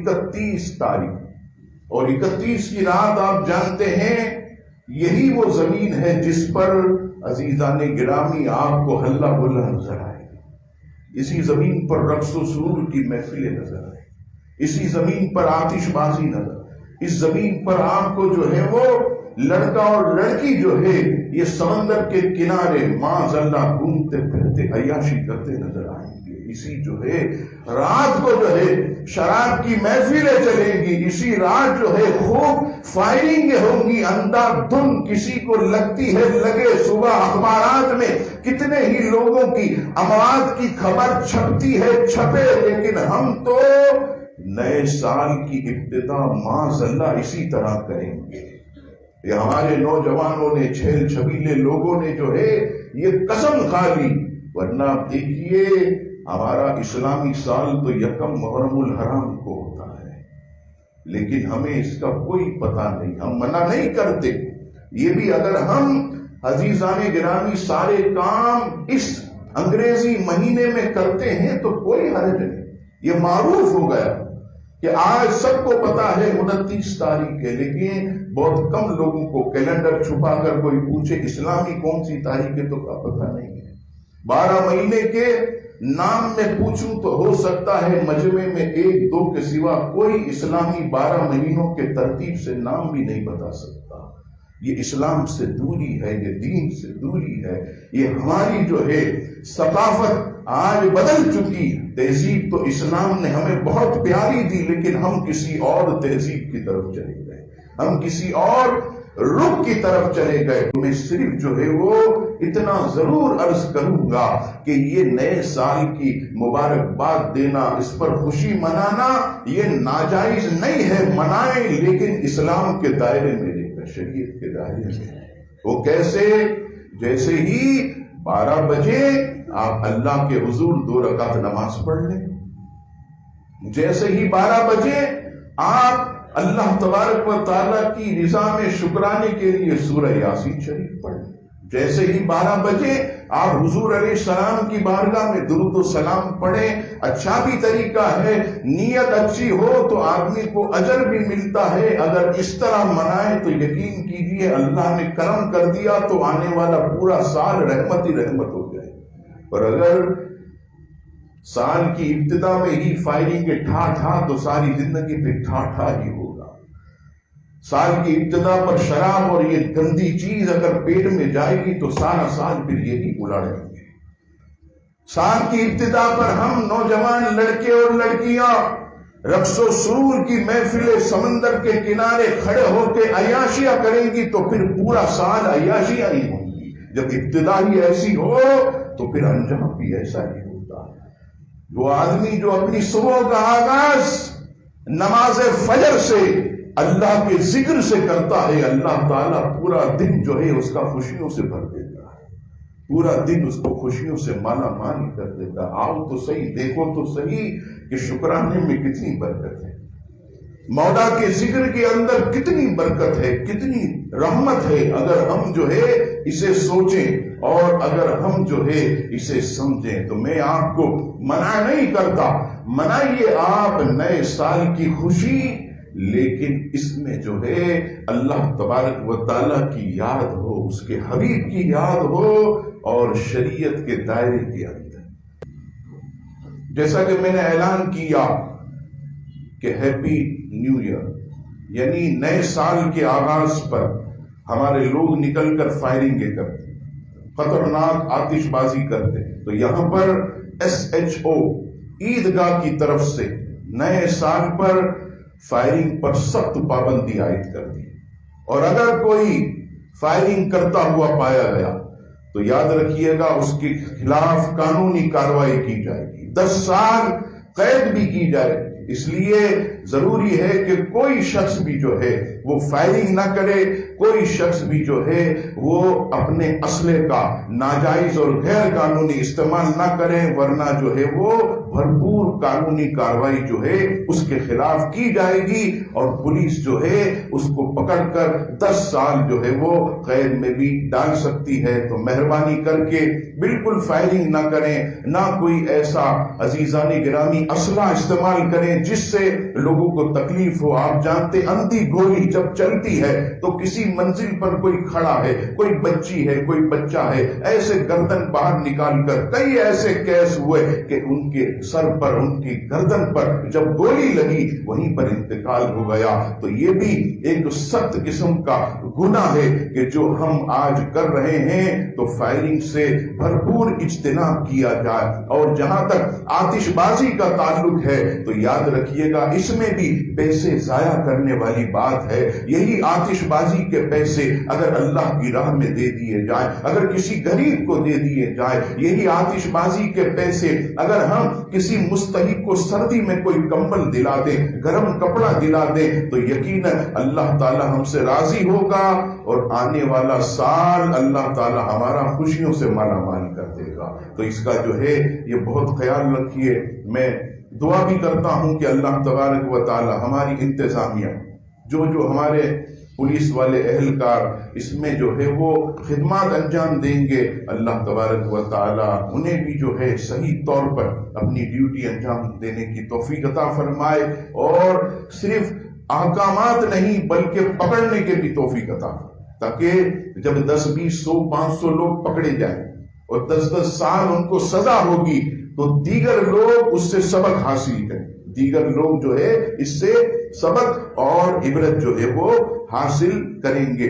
31 تاریخ، اور 31 کی رات آپ جانتے ہیں یہی وہ زمین ہے جس پر عزیزان گرامی آپ کو ہلہ بلا نظر آئے گا، اسی زمین پر رقص و سرور کی محفلیں نظر آئے، اسی زمین پر آتش بازی نظر، اس زمین پر آپ کو جو ہے وہ لڑکا اور لڑکی جو ہے یہ سمندر کے کنارے معاذ اللہ گھومتے پھرتے عیاشی کرتے نظر آئیں گے، اسی جو ہے رات کو جو ہے شراب کی محفلیں چلیں گی، اسی رات جو ہے خوب فائرنگیں ہوں گی اندھا دھند، کسی کو لگتی ہے لگے، صبح اخبارات میں کتنے ہی لوگوں کی اموات کی خبر چھپتی ہے چھپے، لیکن ہم تو نئے سال کی ابتدا معاذ اللہ اسی طرح کریں گے۔ یہ ہمارے نوجوانوں نے، چھیل چھبیلے لوگوں نے جو ہے یہ قسم کھا لی، ورنہ آپ دیکھیے ہمارا اسلامی سال تو 1 محرم الحرام کو ہوتا ہے، لیکن ہمیں اس کا کوئی پتہ نہیں، ہم منع نہیں کرتے، یہ بھی اگر ہم عزیزان گرامی سارے کام اس انگریزی مہینے میں کرتے ہیں تو کوئی حرج نہیں، یہ معروف ہو گیا کہ آج سب کو پتا ہے 29 تاریخ ہے، لیکن بہت کم لوگوں کو کیلنڈر چھپا کر کوئی پوچھے اسلامی کون سی تاریخ ہے تو کا پتہ نہیں ہے۔ 12 مہینے کے نام میں پوچھوں تو ہو سکتا ہے مجمع میں 1-2 کے سوا کوئی اسلامی 12 مہینوں کے ترتیب سے نام بھی نہیں بتا سکتا۔ یہ اسلام سے دوری ہے، یہ دین سے دوری ہے، یہ ہماری جو ہے ثقافت آج بدل چکی ہے۔ تہذیب تو اسلام نے ہمیں بہت پیاری دی، لیکن ہم کسی اور تہذیب کی طرف چلے گئے، ہم کسی اور رخ کی طرف چلے گئے۔ میں صرف جو ہے وہ اتنا ضرور عرض کروں گا کہ یہ نئے سال کی مبارکباد دینا، اس پر خوشی منانا یہ ناجائز نہیں ہے، منائیں لیکن اسلام کے دائرے میں لے کر، شریعت کے دائرے میں۔ وہ کیسے؟ جیسے ہی 12 بجے آپ اللہ کے حضور 2 رکعت نماز پڑھ لیں، جیسے ہی 12 بجے آپ اللہ تبارک و تعالیٰ کی رضا میں شکرانے کے لیے سورہ یاسین شریف پڑھ لیں، جیسے ہی 12 بجے آپ حضور علیہ السلام کی بارگاہ میں درود و سلام پڑھیں۔ اچھا بھی طریقہ ہے، نیت اچھی ہو تو آدمی کو اجر بھی ملتا ہے، اگر اس طرح منائے تو یقین کیجئے اللہ نے کرم کر دیا تو آنے والا پورا سال رحمت ہی رحمت ہو جائے۔ اور اگر سال کی ابتدا میں ہی فائرنگ کے ٹھا تو ساری زندگی پہ ٹھا ہی ہوگا۔ سال کی ابتدا پر شراب اور یہ گندی چیز اگر پیٹ میں جائے گی تو سارا سال پھر یہی اڑاڑیں گے۔ سال کی ابتدا پر ہم نوجوان لڑکے اور لڑکیاں رقص و سرور کی محفلیں سمندر کے کنارے کھڑے ہو کے عیاشیاں کریں گی تو پھر پورا سال عیاشیاں ہی ہوں گی۔ جب ابتدا ہی ایسی ہو تو پھر انجام بھی ایسا ہی ہوتا ہے۔ وہ آدمی جو اپنی صبح کا آغاز نماز فجر سے اللہ کے ذکر سے کرتا ہے، اللہ تعالیٰ پورا دن جو ہے اس کا خوشیوں سے بھر دیتا ہے، پورا دن اس کو خوشیوں سے مالا مال کر دیتا ہے۔ آؤ تو صحیح، دیکھو تو صحیح کہ شکرانے میں کتنی برکت ہے، مولا کے ذکر کے اندر کتنی برکت ہے، کتنی رحمت ہے، اگر ہم جو ہے اسے سوچیں اور اگر ہم جو ہے اسے سمجھیں۔ تو میں آپ کو منع نہیں کرتا، منائیے آپ نئے سال کی خوشی، لیکن اس میں جو ہے اللہ تبارک و تعالیٰ کی یاد ہو، اس کے حبیب کی یاد ہو اور شریعت کے دائرے کے اندر۔ جیسا کہ میں نے اعلان کیا کہ ہیپی نیو ایئر، یعنی نئے سال کے آغاز پر ہمارے لوگ نکل کر فائرنگیں کرتے، خطرناک آتش بازی کرتے، تو یہاں پر SHO عیدگاہ کی طرف سے نئے سال پر فائرنگ پر سخت پابندی عائد کر دی، اور اگر کوئی فائرنگ کرتا ہوا پایا گیا تو یاد رکھیے گا اس کے خلاف قانونی کارروائی کی جائے گی، 10 سال قید بھی کی جائے گی۔ اس لیے ضروری ہے کہ کوئی شخص بھی جو ہے وہ فائرنگ نہ کرے، کوئی شخص بھی جو ہے وہ اپنے اسلحے کا ناجائز اور غیر قانونی استعمال نہ کرے، ورنہ جو ہے وہ بھرپور قانونی کارروائی جو ہے اس کے خلاف کی جائے گی، اور پولیس جو ہے اس کو پکڑ کر 10 سال جو ہے وہ قید میں بھی ڈال سکتی ہے۔ تو مہربانی کر کے بالکل فائرنگ نہ کریں، نہ کوئی ایسا عزیزان گرامی اسلحہ استعمال کریں جس سے لوگوں کو تکلیف ہو۔ آپ جانتے اندھی گولی جب چلتی ہے تو کسی منزل پر کوئی کھڑا ہے، کوئی بچی ہے، کوئی بچہ ہے، ایسے گردن باہر نکال کر کئی ایسے کیس ہوئے کہ ان کے سر پر، ان کی گردن پر جب گولی لگی وہیں پر انتقال ہو گیا۔ تو یہ بھی ایک سخت قسم کا گناہ ہے کہ جو ہم آج کر رہے ہیں، تو فائرنگ سے بھرپور اجتناب کیا جائے۔ اور جہاں تک آتش بازی کا تعلق ہے تو یاد رکھیے گا اس میں بھی پیسے ضائع کرنے والی بات ہے۔ یہی آتش بازی کے پیسے اگر اللہ کی راہ میں دے دیے جائیں، اگر کسی غریب کو دے دیے جائیں، یہی آتش بازی کے پیسے اگر ہم کسی مستحق کو سردی میں کوئی کمبل دلا دیں، گرم کپڑا دلا دیں، تو یقیناً اللہ تعالی ہم سے راضی ہوگا، اور آنے والا سال اللہ تعالی ہمارا خوشیوں سے مالا مال کر دے گا۔ تو اس کا جو ہے یہ بہت خیال رکھیے۔ میں دعا بھی کرتا ہوں کہ اللہ تبارک و تعالی ہماری انتظامیہ، جو ہمارے پولیس والے اہلکار اس میں جو ہے وہ خدمات انجام دیں گے، اللہ تبارک و تعالی انہیں بھی جو ہے صحیح طور پر اپنی ڈیوٹی انجام دینے کی توفیق عطا فرمائے، اور صرف احکامات نہیں بلکہ پکڑنے کے بھی توفیق عطا فرمائے، تاکہ جب 10 20 100 500 لوگ پکڑے جائیں اور 10 سال ان کو سزا ہوگی تو دیگر لوگ اس سے سبق حاصل کریں، دیگر لوگ جو ہے اس سے سبق اور عبرت جو ہے وہ حاصل کریں گے۔